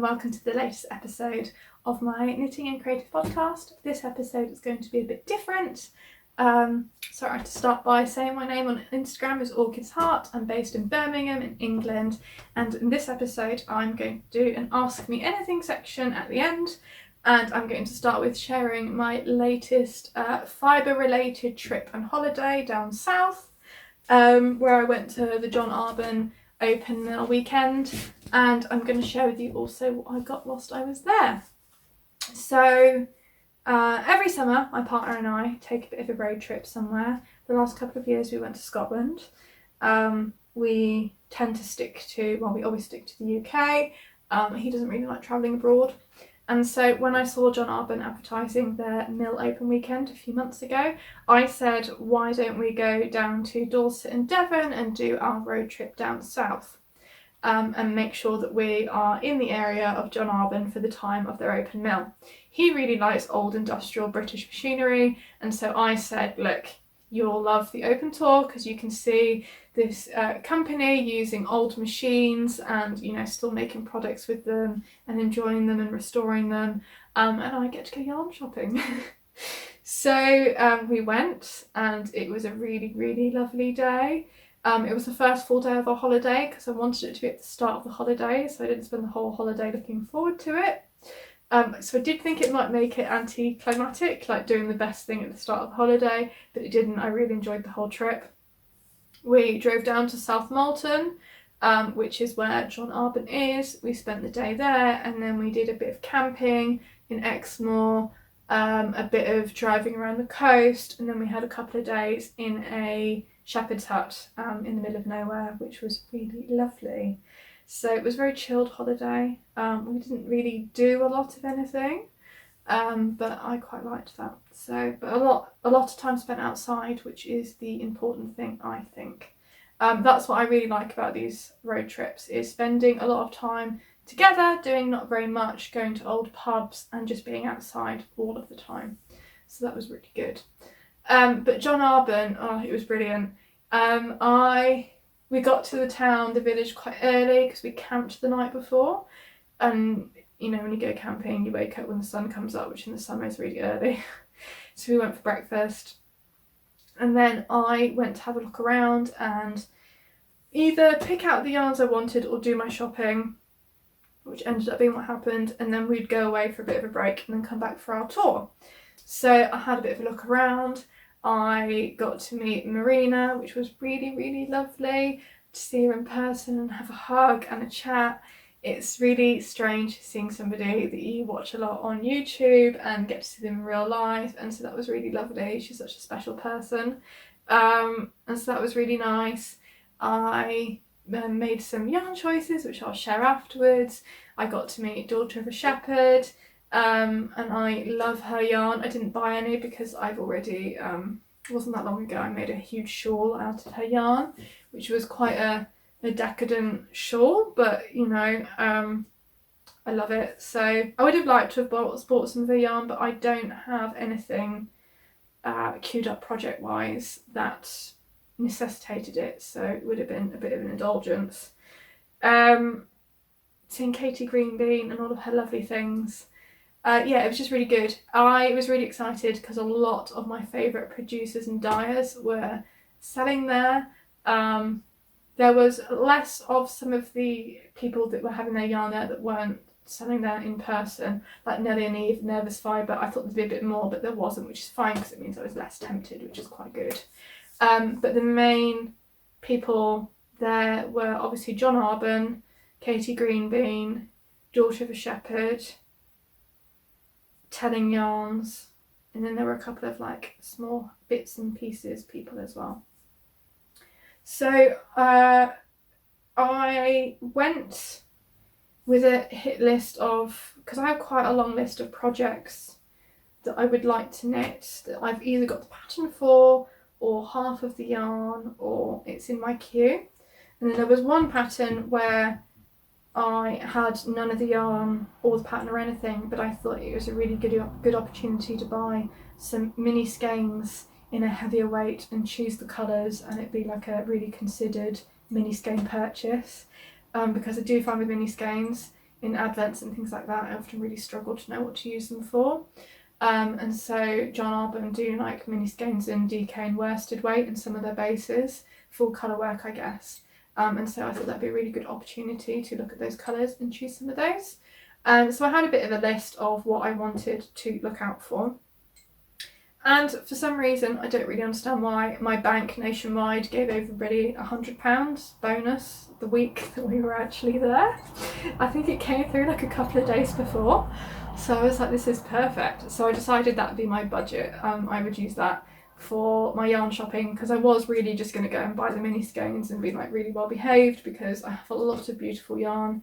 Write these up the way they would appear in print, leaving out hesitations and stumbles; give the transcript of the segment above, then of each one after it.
and welcome to the latest episode of my Knitting and Creative podcast. This episode is going to be a bit different. So I have to start by saying my name on Instagram is Orchid's Heart. I'm based in Birmingham in England, and in this episode I'm going to do an Ask Me Anything section at the end, and I'm going to start with sharing my latest fibre related trip and holiday down south, where I went to the John Arbon open mill weekend, and I'm going to share with you also what I got whilst I was there. So every summer my partner and I take a bit of a road trip somewhere. The last couple of years we went to Scotland. We tend to stick to, well, we always stick to the UK. He doesn't really like travelling abroad. And so when I saw John Arbon advertising their mill open weekend a few months ago, I said, why don't we go down to Dorset and Devon and do our road trip down south, and make sure that we are in the area of John Arbon for the time of their open mill. He really likes old industrial British machinery, and so I said, look, you'll love the open tour because you can see this company using old machines and, you know, still making products with them and enjoying them and restoring them, and I get to go yarn shopping. So we went, and it was a really, really lovely day. It was the first full day of our holiday because I wanted it to be at the start of the holiday, so I didn't spend the whole holiday looking forward to it. So I did think it might make it anticlimactic, like doing the best thing at the start of the holiday, but it didn't. I really enjoyed the whole trip. We drove down to South Molton, which is where John Arbon is. We spent the day there, and then we did a bit of camping in Exmoor, a bit of driving around the coast, and then we had a couple of days in a shepherd's hut in the middle of nowhere, which was really lovely. So it was a very chilled holiday. We didn't really do a lot of anything, but I quite liked that. So, but a lot of time spent outside, which is the important thing, I think. That's what I really like about these road trips, is spending a lot of time together, doing not very much, going to old pubs and just being outside all of the time. So that was really good. But John Arbon, oh, it was brilliant. We got to the village quite early because we camped the night before. And, you know, when you go camping, you wake up when the sun comes up, which in the summer is really early. So we went for breakfast. And then I went to have a look around and either pick out the yarns I wanted or do my shopping, which ended up being what happened. And then we'd go away for a bit of a break and then come back for our tour. So I had a bit of a look around. I got to meet Marina, which was really, really lovely to see her in person and have a hug and a chat. It's really strange seeing somebody that you watch a lot on YouTube and get to see them in real life, and so that was really lovely. She's such a special person, and so that was really nice. I made some yarn choices, which I'll share afterwards. I got to meet Daughter of a Shepherd, and I love her yarn. I didn't buy any because I've already, it wasn't that long ago, I made a huge shawl out of her yarn, which was quite a decadent shawl, but you know, I love it. So I would have liked to have bought some of her yarn, but I don't have anything queued up project wise that necessitated it, so it would have been a bit of an indulgence. Seeing Katie Greenbean and all of her lovely things. Yeah, it was just really good. I was really excited because a lot of my favourite producers and dyers were selling there. There was less of some of the people that were having their yarn there that weren't selling there in person, like Nelly and Eve, Nervous Fibre. I thought there'd be a bit more, but there wasn't, which is fine because it means I was less tempted, which is quite good. But the main people there were obviously John Arbon, Katie Greenbean, Daughter of a Shepherd, Telling Yarns, and then there were a couple of like small bits and pieces people as well. So I went with a hit list of, because I have quite a long list of projects that I would like to knit that I've either got the pattern for or half of the yarn or it's in my queue. And then there was one pattern where I had none of the yarn or the pattern or anything, but I thought it was a really good opportunity to buy some mini skeins in a heavier weight and choose the colours, and it'd be like a really considered mini skein purchase, because I do find with mini skeins in Advents and things like that, I often really struggle to know what to use them for. And so John Arbon do like mini skeins in DK and worsted weight in some of their bases, full colour work, I guess. And so I thought that'd be a really good opportunity to look at those colours and choose some of those. So I had a bit of a list of what I wanted to look out for. And for some reason, I don't really understand why, my bank nationwide gave everybody £100 bonus the week that we were actually there. I think it came through like a couple of days before. So I was like, this is perfect. So I decided that would be my budget. I would use that for my yarn shopping, because I was really just going to go and buy the mini skeins and be like really well behaved, because I have a lot of beautiful yarn.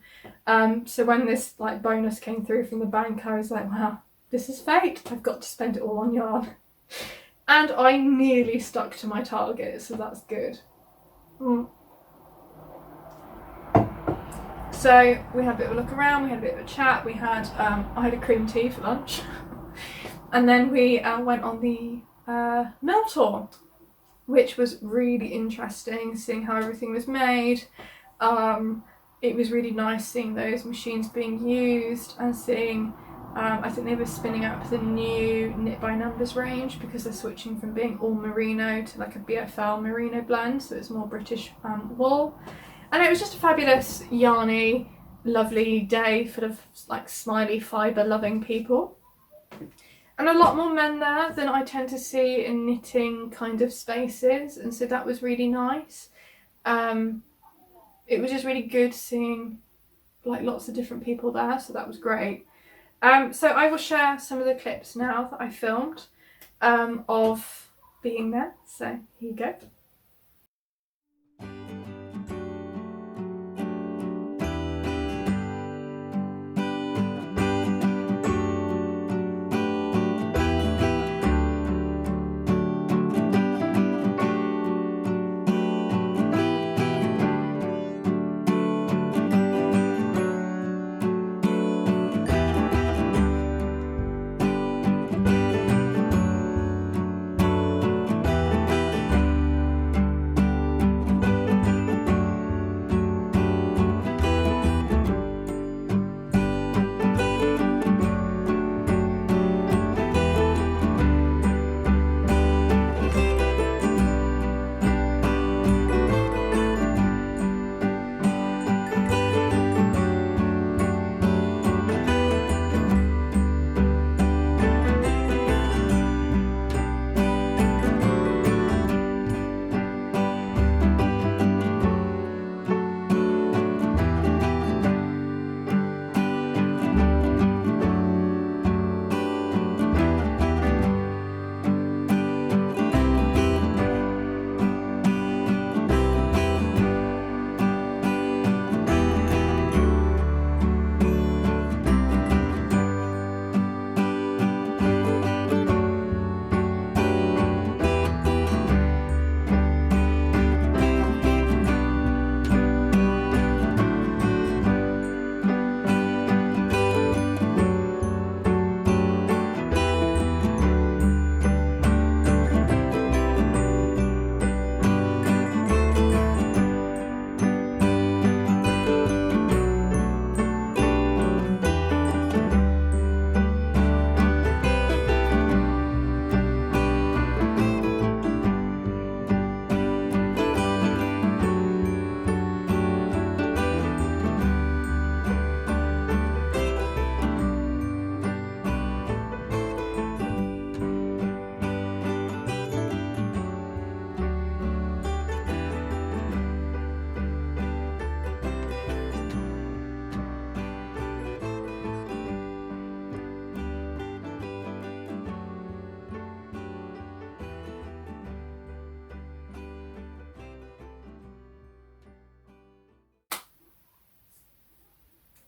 So when this like bonus came through from the bank, I was like, wow, this is fate. I've got to spend it all on yarn. And I nearly stuck to my target, so that's good. So we had a bit of a look around, we had a bit of a chat, we had, I had a cream tea for lunch. And then we went on the mill tour, which was really interesting, seeing how everything was made. It was really nice seeing those machines being used and seeing, I think they were spinning up the new Knit by Numbers range, because they're switching from being all merino to like a BFL merino blend, so it's more British wool. And it was just a fabulous, yarny, lovely day full of like smiley, fibre loving people. And a lot more men there than I tend to see in knitting kind of spaces, and so that was really nice. It was just really good seeing like lots of different people there, so that was great. So I will share some of the clips now that I filmed of being there, so here you go.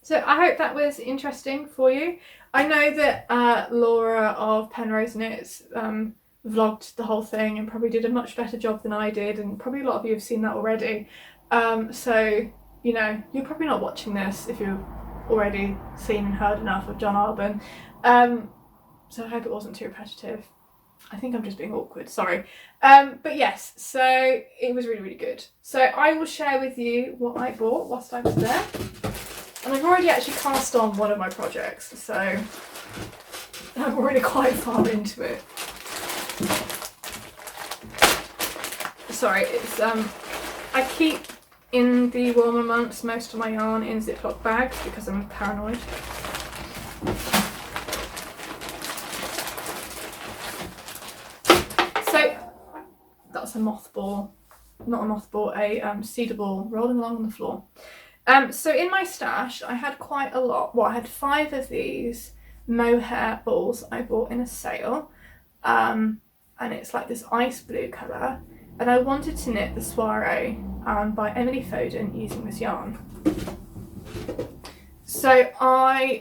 So I hope that was interesting for you. I know that Laura of Penrose Knits vlogged the whole thing and probably did a much better job than I did, and probably a lot of you have seen that already. So, you know, you're probably not watching this if you've already seen and heard enough of John Arbon. So I hope it wasn't too repetitive. I think I'm just being awkward, sorry. But yes, so it was really, really good. So I will share with you what I bought whilst I was there. And I've already actually cast on one of my projects, so I'm already quite far into it. Sorry, it's I keep in the warmer months most of my yarn in Ziploc bags because I'm paranoid. So that's a mothball, not a mothball, a cedar ball rolling along on the floor. So in my stash I had quite a lot. Well, I had 5 of these mohair balls I bought in a sale, and it's like this ice blue colour, and I wanted to knit the Soiree by Emily Foden using this yarn. So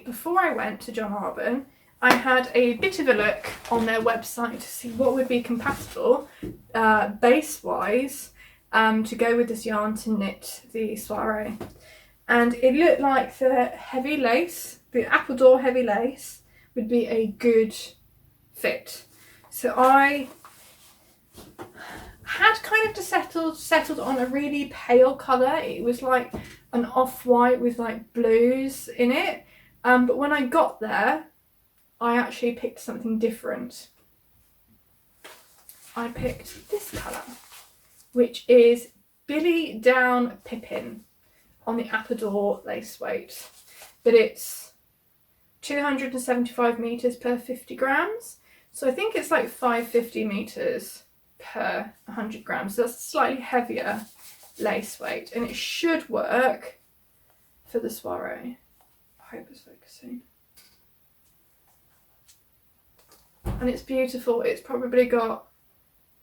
before I went to John Arbon, I had a bit of a look on their website to see what would be compatible base-wise to go with this yarn to knit the Soiree. And it looked like the heavy lace, the Appledore heavy lace, would be a good fit. So I had kind of just settled on a really pale colour. It was like an off-white with like blues in it. But when I got there, I actually picked something different. I picked this colour, which is Billy Down Pippin on the Appledore lace weight. But it's 275 metres per 50 grams. So I think it's like 550 metres per 100 grams. So that's a slightly heavier lace weight. And it should work for the Soiree. I hope it's focusing. And it's beautiful. It's probably got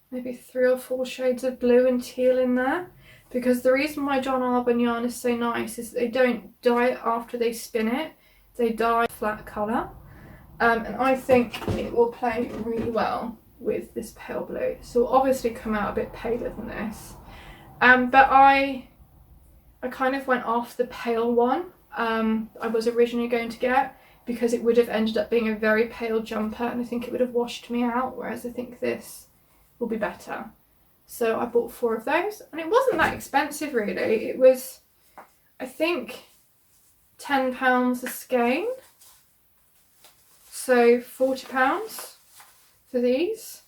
maybe 3 or 4 shades of blue and teal in there, because the reason why John Arbon yarn is so nice is they don't dye it after they spin it, they dye a flat colour, and I think it will play really well with this pale blue. So it'll obviously come out a bit paler than this, but I kind of went off the pale one I was originally going to get, because it would have ended up being a very pale jumper and I think it would have washed me out, whereas I think this will be better. So I bought 4 of those, and it wasn't that expensive really. It was, I think, £10 a skein, so £40 for these.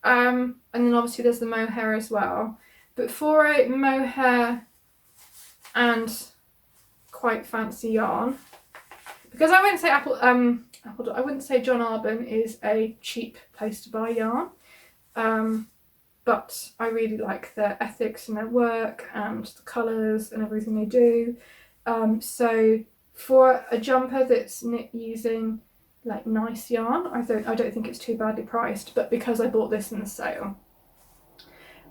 And then obviously there's the mohair as well. But for a mohair and quite fancy yarn, because I wouldn't say I wouldn't say John Arbon is a cheap place to buy yarn. But I really like their ethics and their work and the colours and everything they do. So for a jumper that's knit using like nice yarn, I don't think it's too badly priced, but because I bought this in the sale.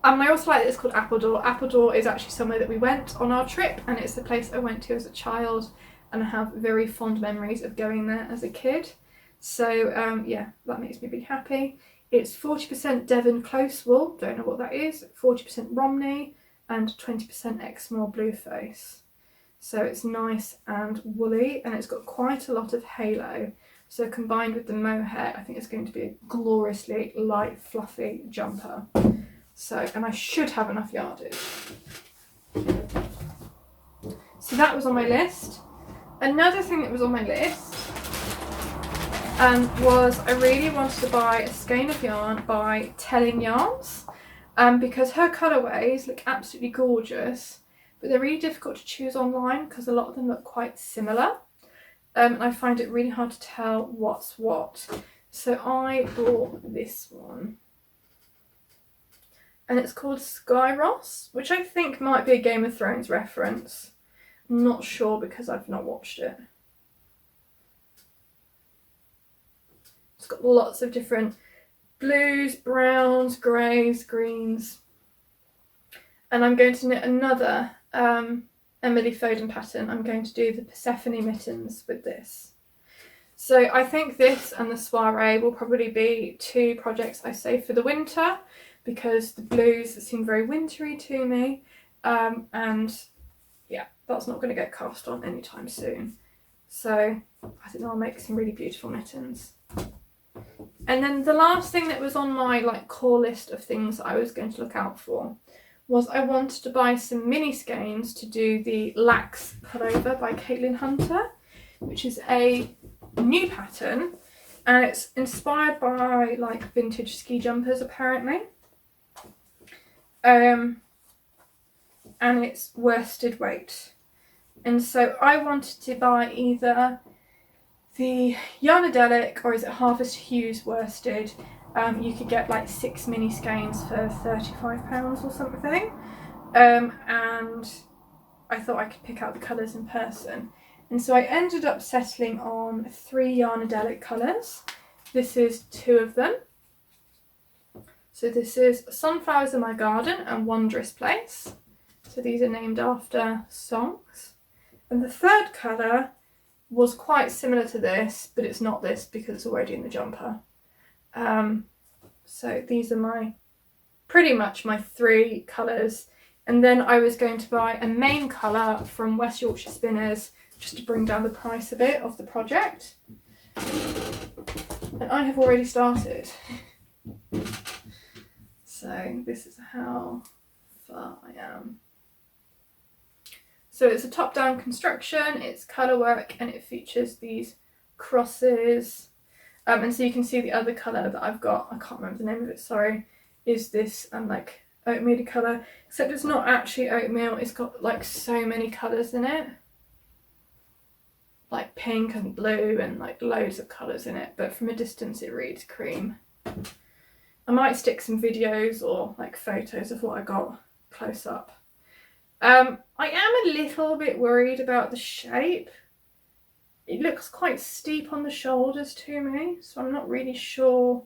I also like this called Appledore. Appledore is actually somewhere that we went on our trip, and it's the place I went to as a child, and I have very fond memories of going there as a kid. So yeah, that makes me really happy. It's 40% Devon close wool, don't know what that is, 40% Romney and 20% Exmoor Blueface. So it's nice and woolly, and it's got quite a lot of halo. So combined with the mohair, I think it's going to be a gloriously light, fluffy jumper. So, and I should have enough yardage. So that was on my list. Another thing that was on my list was I really wanted to buy a skein of yarn by Telling Yarns, because her colourways look absolutely gorgeous, but they're really difficult to choose online because a lot of them look quite similar, and I find it really hard to tell what's what. So I bought this one, and it's called Skyros, which I think might be a Game of Thrones reference. I'm not sure because I've not watched it. It's got lots of different blues, browns, greys, greens. And I'm going to knit another Emily Foden pattern. I'm going to do the Persephone mittens with this. So I think this and the Soiree will probably be 2 projects I save for the winter, because the blues seem very wintry to me. And yeah, that's not going to get cast on anytime soon. So I think I'll make some really beautiful mittens. And then the last thing that was on my core list of things I was going to look out for was I wanted to buy some mini skeins to do the Laax pullover by Caitlin Hunter, which is a new pattern, and it's inspired by like vintage ski jumpers apparently. And it's worsted weight. And so I wanted to buy either the Yarnedelic or is it Harvest Hues worsted. You could get like 6 mini skeins for £35 or something. And I thought I could pick out the colours in person. And so I ended up settling on 3 Yarnedelic colours. This is 2 of them. So this is Sunflowers in My Garden and Wondrous Place. So these are named after songs. And the third colour was quite similar to this, but it's not this because it's already in the jumper. So these are pretty much my 3 colours. And then I was going to buy a main colour from West Yorkshire Spinners just to bring down the price a bit of the project. And I have already started. So this is how far I am. So it's a top-down construction, it's colour work, and it features these crosses. And so you can see the other colour that I've got, I can't remember the name of it, sorry, is this like oatmeal colour. Except it's not actually oatmeal, it's got like so many colours in it. Like pink and blue and like loads of colours in it, but from a distance it reads cream. I might stick some videos or like photos of what I got close up. I am a little bit worried about the shape. It looks quite steep on the shoulders to me, so I'm not really sure.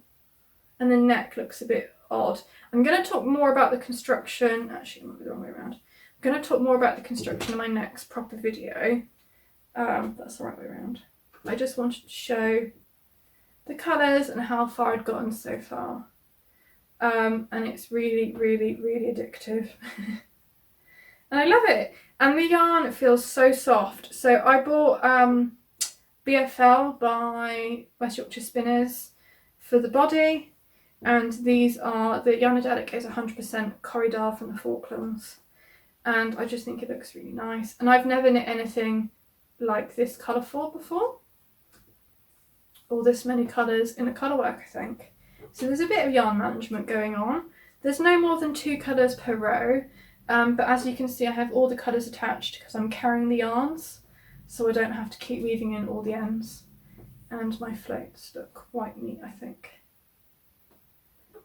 And the neck looks a bit odd. I'm going to talk more about the construction. Actually, it might be the wrong way around. I'm going to talk more about the construction in my next proper video. That's the right way around. I just wanted to show the colours and how far I'd gotten so far. And it's really, really, really addictive. And I love it. And the yarn feels so soft. So I bought BFL by West Yorkshire Spinners for the body. And these are, the Yarnedelic is 100% Corridor from the Falklands. And I just think it looks really nice. And I've never knit anything like this colourful before. Or this many colours in a colourwork, I think. So there's a bit of yarn management going on. There's no more than 2 colours per row. But as you can see, I have all the colours attached because I'm carrying the yarns, so I don't have to keep weaving in all the ends. And my floats look quite neat, I think.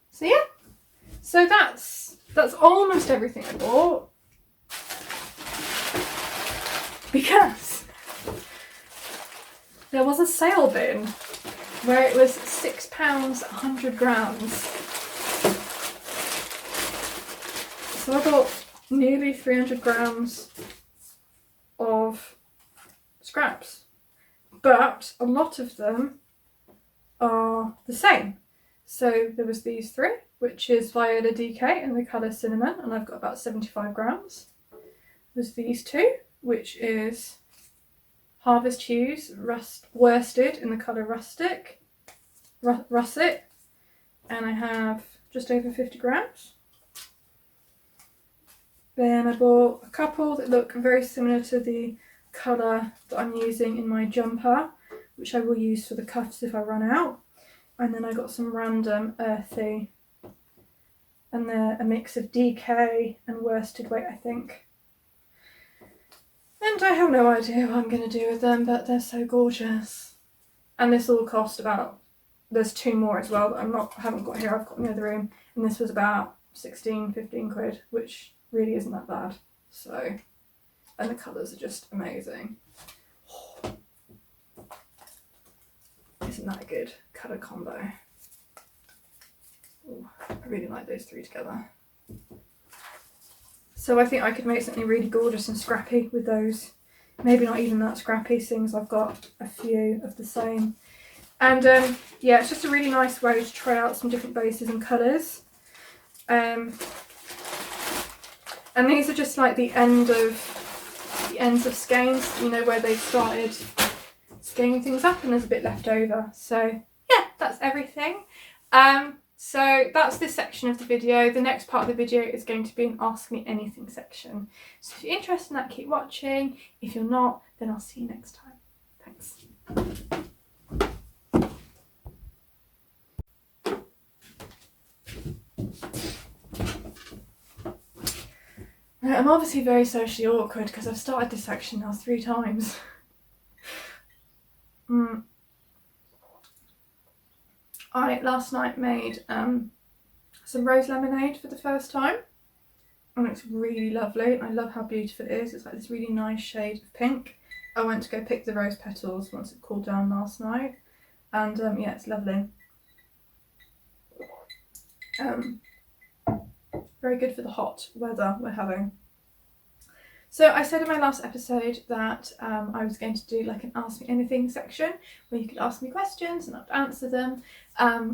So yeah, so that's almost everything I bought. Because there was a sale bin where it was £6 100 grams. So I bought nearly 300 grams of scraps, but a lot of them are the same. So there was these 3, which is Viola DK in the colour Cinnamon, and I've got about 75 grams. There's these 2, which is Harvest Hues worsted in the colour Russet, and I have just over 50 grams. Then I bought a couple that look very similar to the colour that I'm using in my jumper, which I will use for the cuffs if I run out. And then I got some random earthy, and they're a mix of DK and worsted weight, I think. And I have no idea what I'm going to do with them, but they're so gorgeous. And this all cost about, there's 2 more as well that I haven't got here, I've got in the other room. And this was about 15 quid, which really isn't that bad. So, and the colours are just amazing. Oh, isn't that a good colour combo? Oh, I really like those 3 together. So I think I could make something really gorgeous and scrappy with those. Maybe not even that scrappy, seeing as I've got a few of the same. And yeah, it's just a really nice way to try out some different bases and colours. And these are just like the ends of skeins, you know, where they've started skeining things up and there's a bit left over. So yeah, that's everything. So that's this section of the video. The next part of the video is going to be an Ask Me Anything section. So if you're interested in that, keep watching. If you're not, then I'll see you next time. Thanks. I'm obviously very socially awkward because I've started this section now 3 times. I last night made some rose lemonade for the first time, and it's really lovely. I love how beautiful it is. It's like this really nice shade of pink. I went to go pick the rose petals once it cooled down last night, and yeah, it's lovely. Very good for the hot weather we're having. So I said in my last episode that I was going to do like an Ask Me Anything section where you could ask me questions and I'd answer them.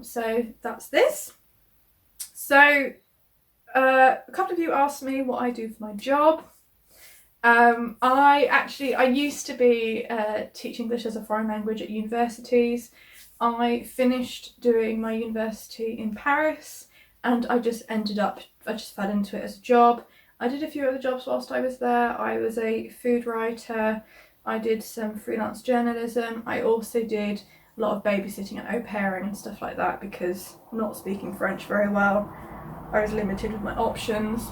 So that's this. So a couple of you asked me what I do for my job. I used to be teach English as a foreign language at universities. I finished doing my university in Paris, and I just fell into it as a job. I did a few other jobs whilst I was there. I was a food writer. I did some freelance journalism. I also did a lot of babysitting and au pairing and stuff like that because not speaking French very well, I was limited with my options.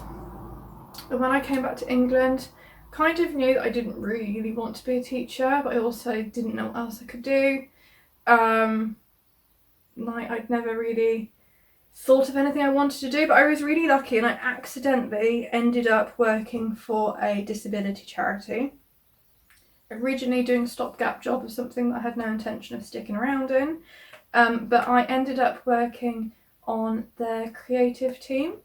And when I came back to England, kind of knew that I didn't really want to be a teacher, but I also didn't know what else I could do. I'd never really thought of anything I wanted to do, but I was really lucky and I accidentally ended up working for a disability charity. Originally doing a stopgap job of something that I had no intention of sticking around in, but I ended up working on their creative team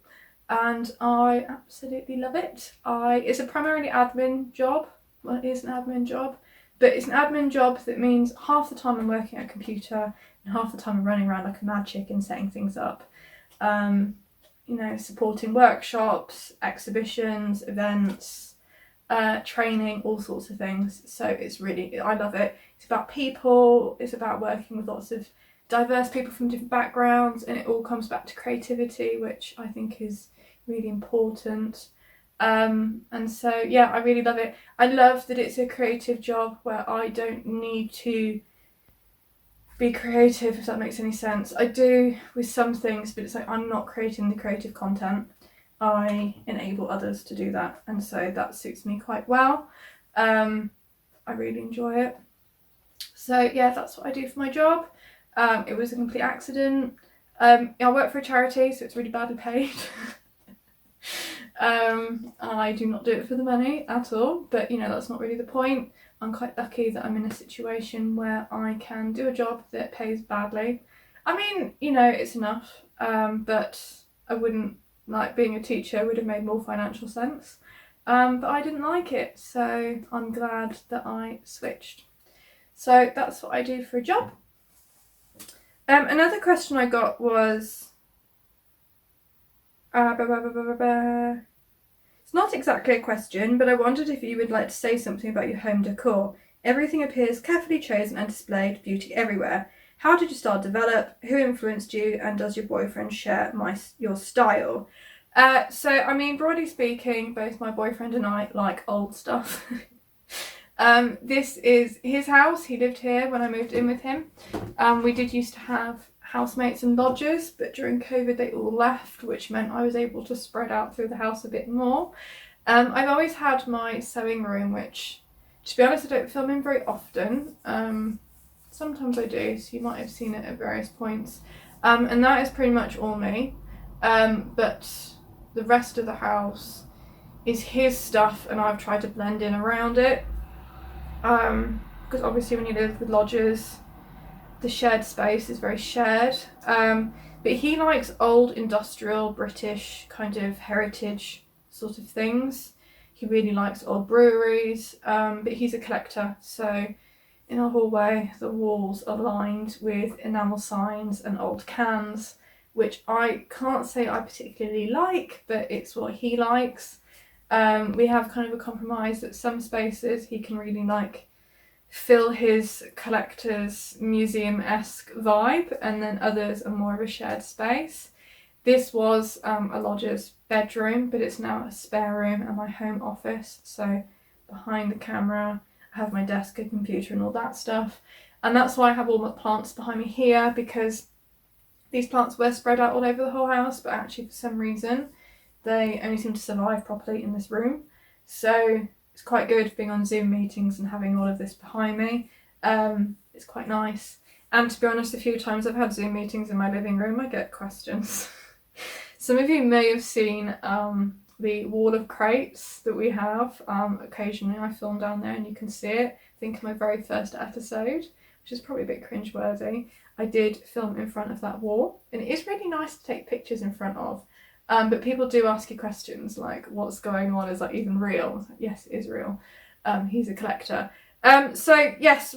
and I absolutely love it. It's a primarily admin job. Well, it is an admin job, but it's an admin job that means half the time I'm working at a computer and half the time I'm running around like a mad chicken setting things up. Supporting workshops, exhibitions, events, training, all sorts of things. So I love it. It's about people, it's about working with lots of diverse people from different backgrounds, and it all comes back to creativity, which I think is really important. And so, yeah, I really love it. I love that it's a creative job where I don't need to be creative, if that makes any sense. I do with some things, but it's like I'm not creating the creative content. I enable others to do that, and so that suits me quite well. I really enjoy it. So yeah, that's what I do for my job. It was a complete accident. I work for a charity, so it's really badly paid. I do not do it for the money at all, but that's not really the point. I'm quite lucky that I'm in a situation where I can do a job that pays badly. I mean, it's enough, but I wouldn't like being a teacher would have made more financial sense. But I didn't like it, so I'm glad that I switched. So that's what I do for a job. Another question I got was it's not exactly a question, but I wondered if you would like to say something about your home decor. Everything appears carefully chosen and displayed, beauty everywhere. How did your style develop? Who influenced you? And does your boyfriend share your style? Broadly speaking, both my boyfriend and I like old stuff. This is his house. He lived here when I moved in with him. We did used to have housemates and lodgers, but during COVID they all left, which meant I was able to spread out through the house a bit more. I've always had my sewing room, which, to be honest, I don't film in very often. Sometimes I do, so you might have seen it at various points. And that is pretty much all me. But the rest of the house is his stuff, and I've tried to blend in around it. Because obviously when you live with lodgers, the shared space is very shared. But he likes old industrial British kind of heritage sort of things. He really likes old breweries, but he's a collector, so in our hallway the walls are lined with enamel signs and old cans, which I can't say I particularly like, but it's what he likes. We have kind of a compromise that some spaces he can really like fill his collector's museum-esque vibe, and then others are more of a shared space. This was a lodger's bedroom, but it's now a spare room and my home office. So behind the camera, I have my desk, a computer and all that stuff. And that's why I have all my plants behind me here, because these plants were spread out all over the whole house, but actually for some reason they only seem to survive properly in this room. So it's quite good being on Zoom meetings and having all of this behind me. It's quite nice. And to be honest, a few times I've had Zoom meetings in my living room, I get questions. Some of you may have seen the wall of crates that we have. Occasionally I film down there and you can see it. I think in my very first episode, which is probably a bit cringeworthy, I did film in front of that wall. And it is really nice to take pictures in front of. But people do ask you questions like, what's going on? Is that even real? Like, yes, it is real. He's a collector. So yes,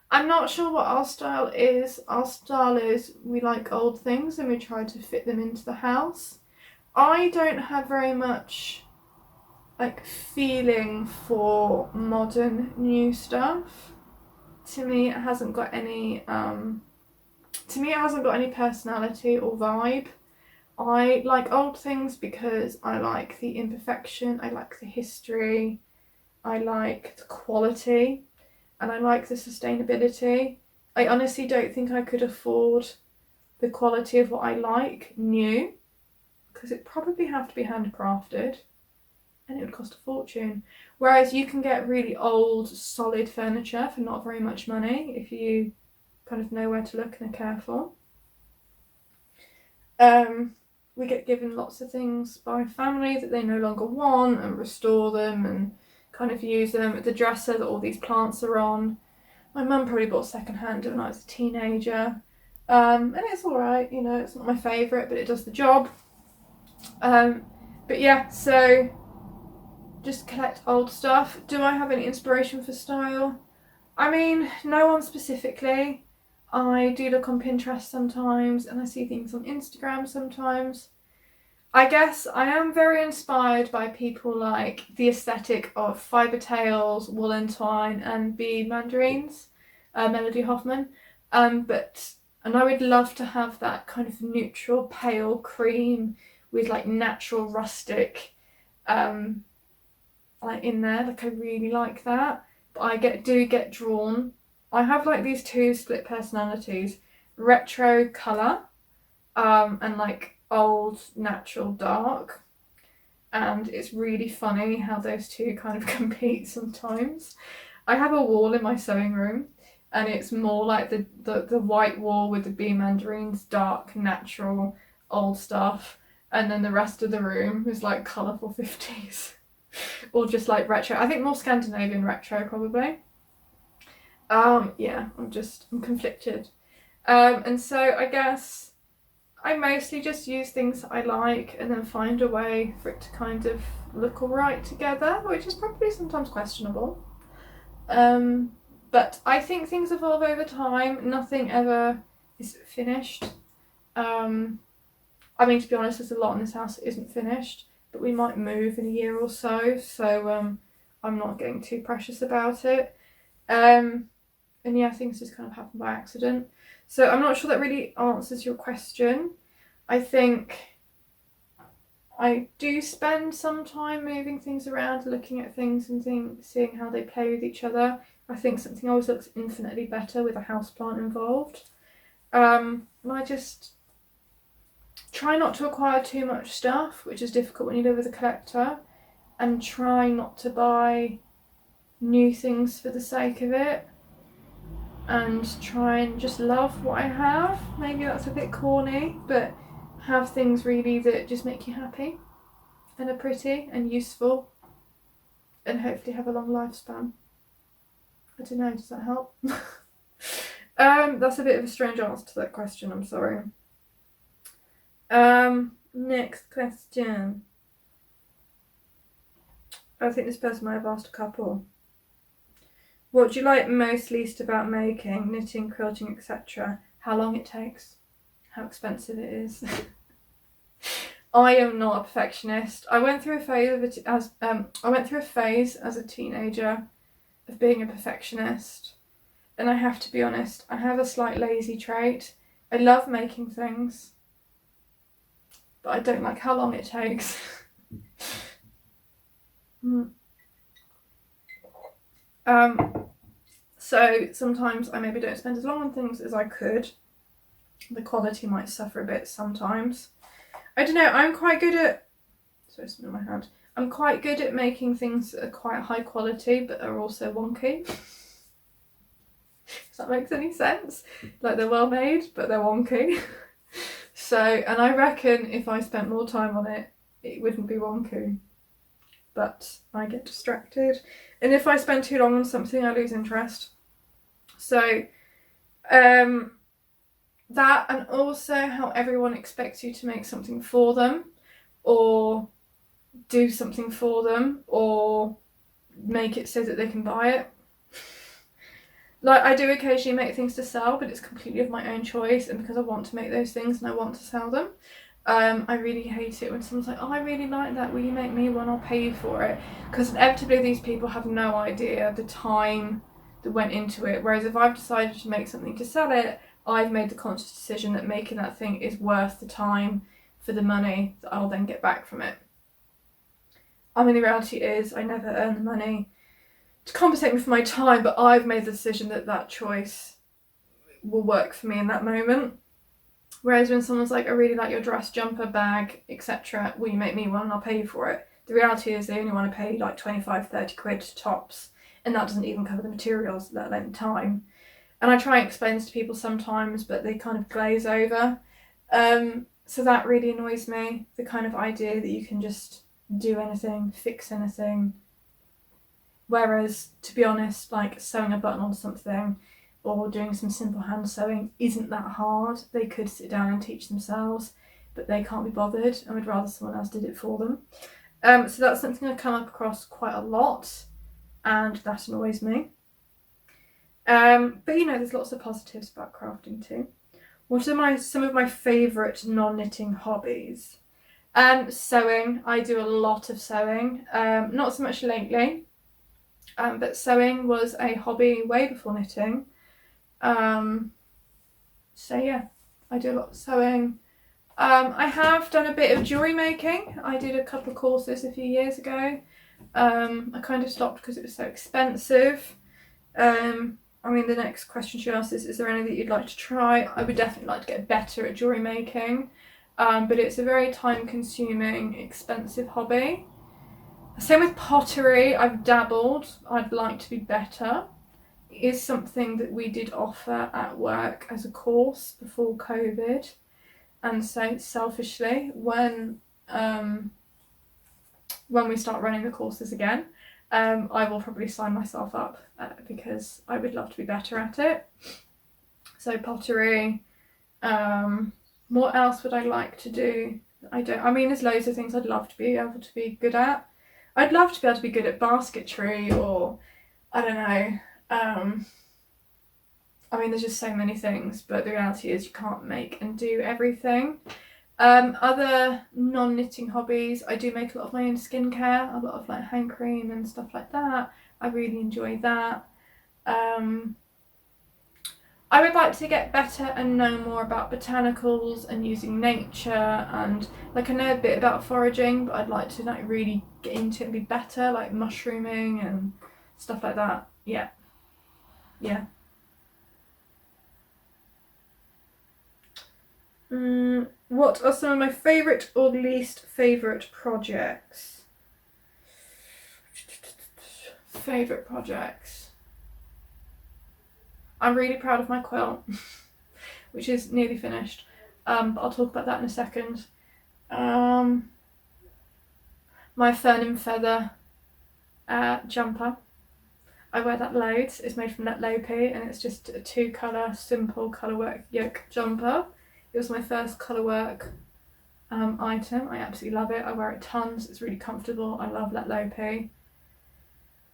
I'm not sure what our style is. Our style is we like old things and we try to fit them into the house. I don't have very much like feeling for modern new stuff. To me, it hasn't got any personality or vibe. I like old things because I like the imperfection, I like the history, I like the quality, and I like the sustainability. I honestly don't think I could afford the quality of what I like new, because it'd probably have to be handcrafted and it would cost a fortune. Whereas you can get really old, solid furniture for not very much money if you kind of know where to look and are careful. We get given lots of things by family that they no longer want and restore them and kind of use them. The dresser that all these plants are on, my mum probably bought secondhand when I was a teenager. And it's alright, you know, it's not my favourite, but it does the job. But yeah, so just collect old stuff. Do I have any inspiration for style? I mean, no one specifically. I do look on Pinterest sometimes and I see things on Instagram sometimes. I guess I am very inspired by people like the aesthetic of fibre tails, woolen twine and bead mandarines, Melody Hoffman. And I would love to have that kind of neutral pale cream with like natural rustic like in there. Like I really like that. But I do get drawn. I have like these two split personalities, retro colour and like old natural dark, and it's really funny how those two kind of compete sometimes. I have a wall in my sewing room and it's more like the white wall with the bee mandarins, dark natural old stuff, and then the rest of the room is like colourful 50s or just like retro. I think more Scandinavian retro probably. Yeah, I'm conflicted. And so I guess I mostly just use things that I like and then find a way for it to kind of look alright together, which is probably sometimes questionable. But I think things evolve over time. Nothing ever is finished. I mean, to be honest, there's a lot in this house that isn't finished, but we might move in a year or so, so I'm not getting too precious about it. And yeah, things just kind of happen by accident. So I'm not sure that really answers your question. I think I do spend some time moving things around, looking at things and seeing how they play with each other. I think something always looks infinitely better with a houseplant involved. And I just try not to acquire too much stuff, which is difficult when you live with a collector, and try not to buy new things for the sake of it, and try and just love what I have. Maybe that's a bit corny, but have things really that just make you happy and are pretty and useful and hopefully have a long lifespan. I don't know, does that help? That's a bit of a strange answer to that question, I'm sorry. Next question. I think this person might have asked a couple. What do you like most least about making, knitting, quilting, etc.? How long it takes, how expensive it is. I am not a perfectionist. I went through a phase as a teenager of being a perfectionist. And I have to be honest, I have a slight lazy trait. I love making things, but I don't like how long it takes. So sometimes I maybe don't spend as long on things as I could. The quality might suffer a bit sometimes. I don't know, I'm quite good at... Sorry, something in my hand. I'm quite good at making things that are quite high quality but are also wonky. If that makes any sense. Like, they're well made but they're wonky. So, and I reckon if I spent more time on it, it wouldn't be wonky. But I get distracted. And if I spend too long on something, I lose interest. So, that, and also how everyone expects you to make something for them, or do something for them, or make it so that they can buy it. Like, I do occasionally make things to sell, but it's completely of my own choice, and because I want to make those things and I want to sell them. I really hate it when someone's like, oh, I really like that, will you make me one, I'll pay you for it. Because inevitably these people have no idea the time that went into it. Whereas if I've decided to make something to sell it, I've made the conscious decision that making that thing is worth the time for the money that I'll then get back from it. I mean, the reality is I never earn the money to compensate me for my time, but I've made the decision that that choice will work for me in that moment. Whereas when someone's like, I really like your dress, jumper, bag, etc., will you make me one and I'll pay you for it? The reality is they only want to pay like 25, 30 quid tops, and that doesn't even cover the materials, let alone time. And I try and explain this to people sometimes, but they kind of glaze over. So that really annoys me, the kind of idea that you can just do anything, fix anything. Whereas, to be honest, like sewing a button on something or doing some simple hand sewing isn't that hard. They could sit down and teach themselves, but they can't be bothered and would rather someone else did it for them. So that's something I come up across quite a lot, and that annoys me. But you know, there's lots of positives about crafting too. What are some of my favourite non-knitting hobbies? Sewing. I do a lot of sewing. Not so much lately, but sewing was a hobby way before knitting. So yeah, I do a lot of sewing. I have done a bit of jewellery making. I did a couple of courses a few years ago. I kind of stopped because it was so expensive. I mean, the next question she asks is there anything that you'd like to try? I would definitely like to get better at jewellery making, but it's a very time-consuming, expensive hobby. Same with pottery. I've dabbled. I'd like to be better. It is something that we did offer at work as a course before COVID. And so selfishly, when we start running the courses again, I will probably sign myself up because I would love to be better at it. So pottery. What else would I like to do? I mean, there's loads of things I'd love to be able to be good at. I'd love to be able to be good at basketry, or I don't know. I mean, there's just so many things, but the reality is you can't make and do everything. Other non-knitting hobbies, I do make a lot of my own skincare, a lot of like hand cream and stuff like that. I really enjoy that. I would like to get better and know more about botanicals and using nature, and like I know a bit about foraging, but I'd like to like really get into it and be better, like mushrooming and stuff like that. Yeah. What are some of my favourite or least favourite projects? Favourite projects. I'm really proud of my quilt, which is nearly finished, but I'll talk about that in a second. My fern and feather jumper. I wear that loads. It's made from net lopi, and it's just a 2-colour, simple colourwork yoke jumper. It was my first colourwork item. I absolutely love it. I wear it tons. It's really comfortable. I love let lopi.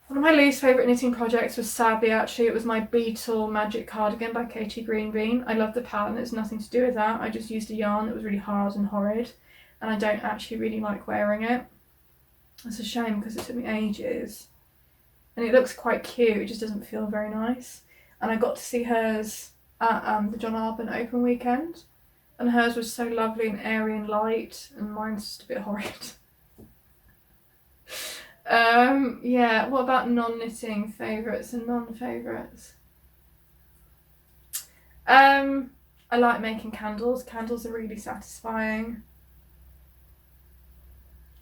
One of my least favourite knitting projects was sadly actually, it was my Beetle Magic Cardigan by Katie Greenbean. I love the pattern, it's nothing to do with that. I just used a yarn that was really hard and horrid, and I don't actually really like wearing it. It's a shame because it took me ages. and it looks quite cute, it just doesn't feel very nice. And I got to see hers at the John Arbon open weekend, and hers was so lovely and airy and light, and mine's just a bit horrid. Yeah, what about non-knitting favourites and non-favourites? I like making candles. Candles are really satisfying.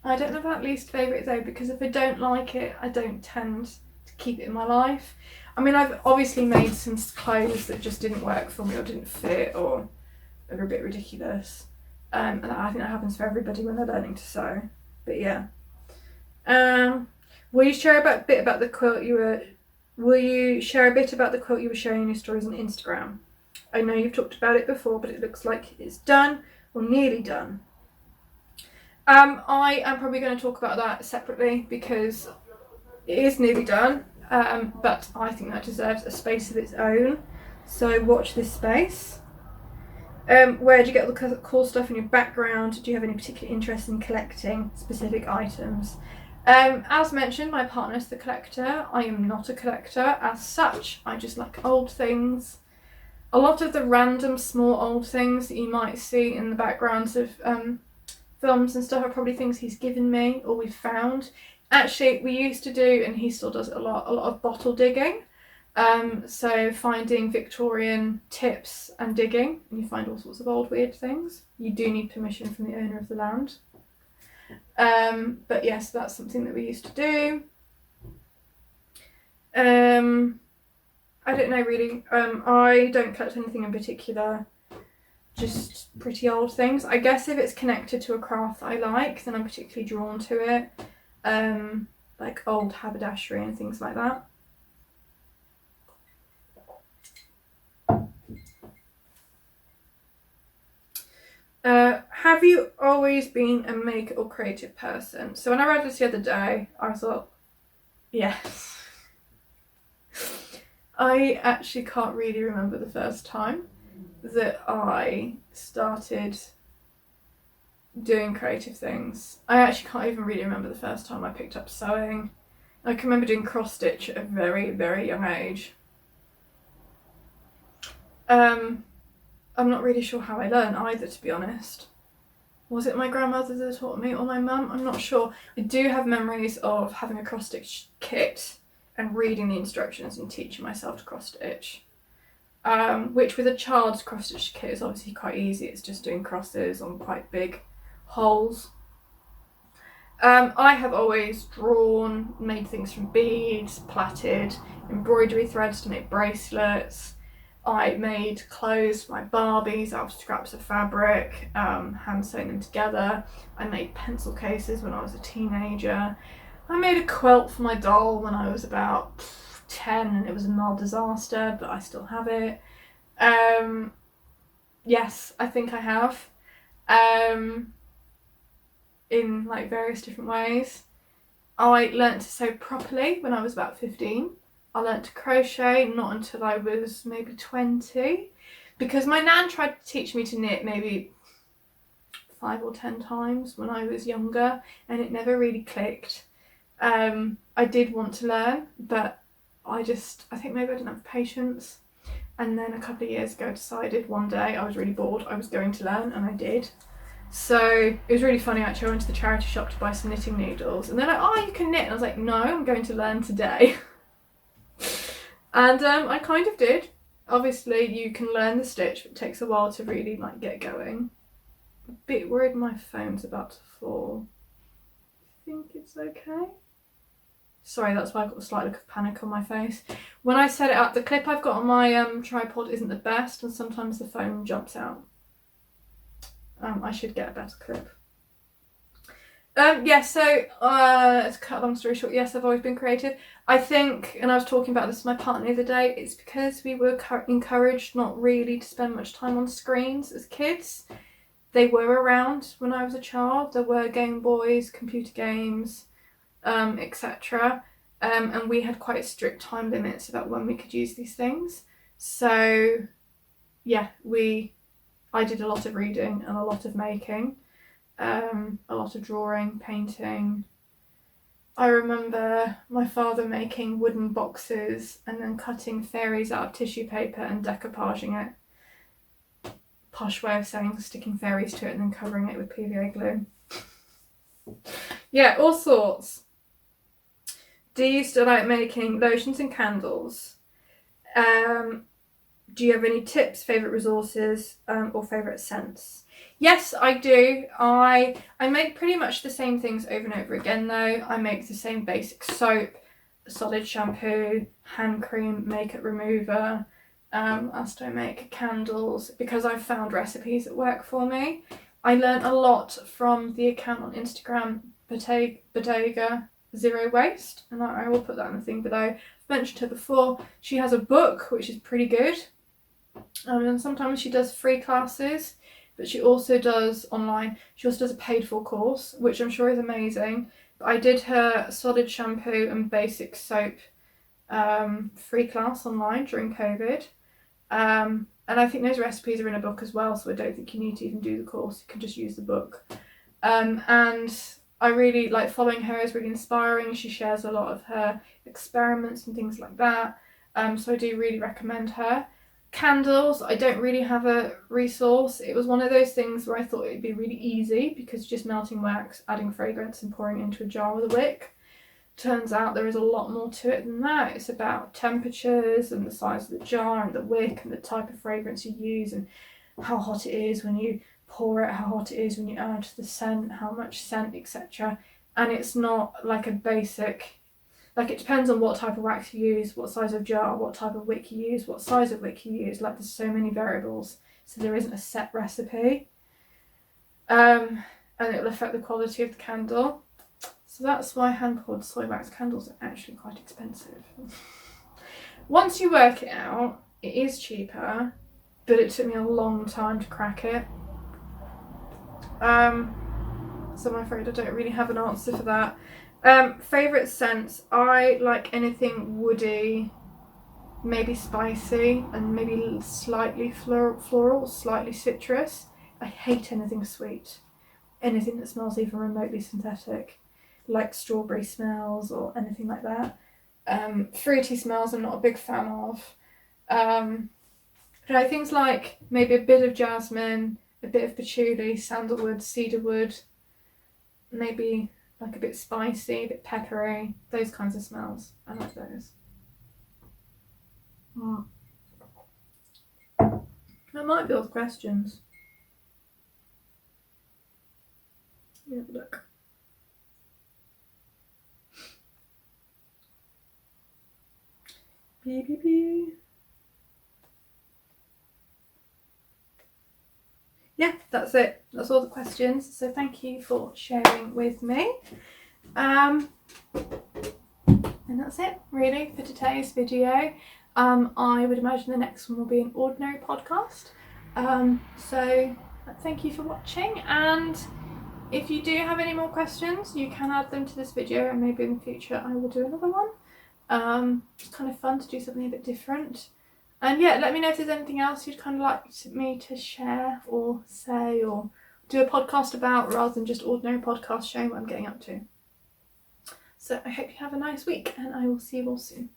I don't know about least favourite though, because if I don't like it, I don't tend to keep it in my life. I mean, I've obviously made some clothes that just didn't work for me or didn't fit or are a bit ridiculous. And I think that happens for everybody when they're learning to sew. But yeah. Will you share a bit about the quilt you were sharing in your stories on Instagram? I know you've talked about it before, but it looks like it's done or nearly done. I am probably going to talk about that separately because it is nearly done, but I think that deserves a space of its own. So watch this space. Where do you get all the cool stuff in your background? Do you have any particular interest in collecting specific items? As mentioned, my partner's the collector. I am not a collector as such. I just like old things. A lot of the random small old things that you might see in the backgrounds of films and stuff are probably things he's given me or we've found. Actually, we used to do, and he still does it a lot of bottle digging. So finding Victorian tips and digging, and you find all sorts of old weird things. You do need permission from the owner of the land. But yes, that's something that we used to do. I don't know really. I don't collect anything in particular, just pretty old things. I guess if it's connected to a craft that I like, then I'm particularly drawn to it. Like old haberdashery and things like that. Have you always been a maker or creative person? So when I read this the other day, I thought, yes. I actually can't really remember the first time that I started doing creative things. I actually can't even really remember the first time I picked up sewing. I can remember doing cross stitch at a very, very young age. I'm not really sure how I learned either, to be honest. Was it my grandmother that taught me or my mum? I'm not sure. I do have memories of having a cross stitch kit and reading the instructions and teaching myself to cross stitch. Which with a child's cross stitch kit is obviously quite easy. It's just doing crosses on quite big holes. I have always drawn, made things from beads, plaited, embroidery threads to make bracelets. I made clothes for my Barbies out of scraps of fabric, hand sewn them together. I made pencil cases when I was a teenager. I made a quilt for my doll when I was about 10 and it was a mild disaster, but I still have it. Yes, I think I have. In like various different ways. I learnt to sew properly when I was about 15. I learnt to crochet not until I was maybe 20, because my nan tried to teach me to knit maybe 5 or 10 times when I was younger and it never really clicked. I did want to learn, but I think maybe I didn't have patience. And then a couple of years ago I decided one day I was really bored, I was going to learn, and I did. So it was really funny actually. I went to the charity shop to buy some knitting needles and they're like, oh, you can knit. And I was like, no, I'm going to learn today. And I kind of did. Obviously you can learn the stitch, but it takes a while to really like get going. A bit worried my phone's about to fall. I think it's okay. Sorry, that's why I've got a slight look of panic on my face. When I set it up, the clip I've got on my tripod isn't the best and sometimes the phone jumps out. I should get a better clip. To cut a long story short, yes, I've always been creative. I think, and I was talking about this with my partner the other day, it's because we were encouraged not really to spend much time on screens as kids. They were around when I was a child. There were Game Boys, computer games, etc. And we had quite strict time limits about when we could use these things. So, yeah, I did a lot of reading and a lot of making, a lot of drawing, painting, I remember my father making wooden boxes and then cutting fairies out of tissue paper and decoupaging it. Posh way of saying sticking fairies to it and then covering it with PVA glue. Yeah, all sorts. Do you still like making lotions and candles? Do you have any tips, favourite resources, or favourite scents? Yes, I do. I make pretty much the same things over and over again though. I make the same basic soap, solid shampoo, hand cream, makeup remover. As do I make candles because I've found recipes that work for me. I learned a lot from the account on Instagram, Bodega Zero Waste, and I will put that in the thing below. I've mentioned her before. She has a book which is pretty good. And sometimes she does free classes, but she also does online. She also does a paid for course, which I'm sure is amazing. But I did her solid shampoo and basic soap free class online during COVID. And I think those recipes are in a book as well, so I don't think you need to even do the course. You can just use the book. And I really like following her, is really inspiring. She shares a lot of her experiments and things like that. So I do really recommend her. Candles, I don't really have a resource. It was one of those things where I thought it would be really easy because just melting wax, adding fragrance and pouring it into a jar with a wick. Turns out there is a lot more to it than that. It's about temperatures and the size of the jar and the wick and the type of fragrance you use and how hot it is when you pour it, how hot it is when you add the scent, how much scent, etc. And it's not like a basic... Like, it depends on what type of wax you use, what size of jar, what type of wick you use, what size of wick you use. Like, there's so many variables. So there isn't a set recipe. And it'll affect the quality of the candle. So that's why hand-poured soy wax candles are actually quite expensive. Once you work it out, it is cheaper, but it took me a long time to crack it. So I'm afraid I don't really have an answer for that. Favourite scents, I like anything woody, maybe spicy, and maybe slightly floral, slightly citrus. I hate anything sweet. Anything that smells even remotely synthetic, like strawberry smells or anything like that. Fruity smells I'm not a big fan of. But things like maybe a bit of jasmine, a bit of patchouli, sandalwood, cedarwood, maybe like a bit spicy, a bit peppery, those kinds of smells. I like those. That might be all the questions. Let me have a look. Beep. Yeah, that's it. That's all the questions. So thank you for sharing with me. And that's it, really, for today's video. I would imagine the next one will be an ordinary podcast. So thank you for watching, and if you do have any more questions, you can add them to this video, and maybe in the future I will do another one. It's kind of fun to do something a bit different. And yeah, let me know if there's anything else you'd kind of like me to share or say or do a podcast about, rather than just ordinary podcast showing what I'm getting up to. So I hope you have a nice week, and I will see you all soon.